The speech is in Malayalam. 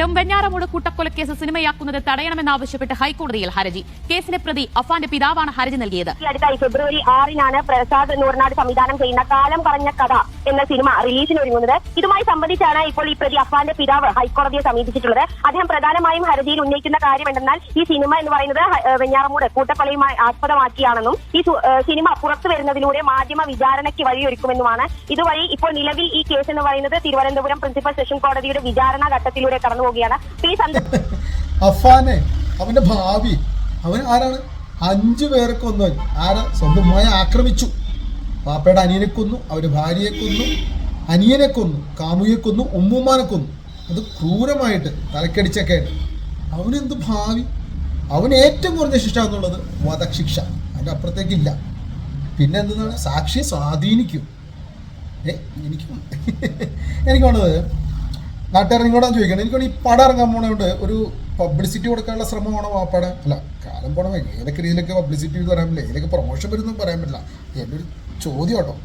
വാർത്തകളിലേക്കും വെഞ്ഞാറമൂട് കൂട്ടക്കൊലക്കേസ് സിനിമയാക്കുന്നത് തടയണമെന്നാവശ്യപ്പെട്ട് ഹൈക്കോടതിയിൽ ഹർജി. കേസിലെ പ്രതി അഫാന്റെ പിതാവാണ് ഹർജി നൽകിയത്. അടുത്തായി ഫെബ്രുവരി 6-നാണ് പ്രസാദ് നൂർനാട് സംവിധാനം ചെയ്യുന്ന കാലം പറഞ്ഞ കഥ എന്ന സിനിമ റിലീസിനൊരുങ്ങുന്നത്. ഇതുമായി സംബന്ധിച്ചാണ് ഇപ്പോൾ ഈ പ്രതി അഫാന്റെ പിതാവ് ഹൈക്കോടതിയെ സമീപിച്ചിട്ടുള്ളത്. അദ്ദേഹം പ്രധാനമായും ഹർജിയിൽ ഉന്നയിക്കുന്ന കാര്യം എന്തെന്നാൽ ഈ സിനിമ എന്ന് പറയുന്നത് വെഞ്ഞാറമൂട് കൂട്ടക്കൊലയുമായി ആസ്പദമാക്കിയാണെന്നും ഈ സിനിമ പുറത്തു വരുന്നതിലൂടെ മാധ്യമ വിചാരണയ്ക്ക് വഴിയൊരുക്കുമെന്നുമാണ്. ഇതുവഴി ഇപ്പോൾ നിലവിൽ ഈ കേസ് എന്ന് പറയുന്നത് തിരുവനന്തപുരം പ്രിൻസിപ്പൽ സെഷൻ കോടതിയുടെ വിചാരണ ഘട്ടത്തിലൂടെ കടന്നു പോവുകയാണ്. അഫാനെ അവന്റെ ഭാവി അവൻ ആരാണ്? 5 പേരെ കൊന്നു. ആരാ? സ്വന്തം ഉമ്മയെ ആക്രമിച്ചു, പാപ്പയുടെ അനിയനെ കൊന്നു, അവരുടെ ഭാര്യയെ കൊന്നു, അനിയനെ കൊന്നു, കാമുയെ കൊന്നു, ഉമ്മുമ്മാനെ കൊന്നു. അത് ക്രൂരമായിട്ട് തലക്കടിച്ചൊക്കെ ആയിട്ട്. അവനെന്ത് ഭാവി? അവന് ഏറ്റവും കുറഞ്ഞ ശിക്ഷ എന്നുള്ളത് വധശിക്ഷ, അതിൻ്റെ അപ്പുറത്തേക്കില്ല. പിന്നെ എന്താണ്? സാക്ഷിയെ സ്വാധീനിക്കും. എനിക്ക് വേണ്ടത് നാട്ടുകാർ നിങ്ങളോടാണ് ചോദിക്കണം. എനിക്കാണ് ഈ പടം ഇറങ്ങാൻ പോണതുകൊണ്ട് ഒരു പബ്ലിസിറ്റി കൊടുക്കാനുള്ള ശ്രമമാണോ ആ പടം? അല്ല, കാലം പോണ ഏതൊക്കെ രീതിയിലൊക്കെ പബ്ലിസിറ്റി വരാൻ പറ്റില്ല, ഏതൊക്കെ പ്രൊമോഷൻ വരുന്നതും പറയാൻ പറ്റില്ല. എൻ്റെ ഒരു ചോദ്യം കേട്ടോ.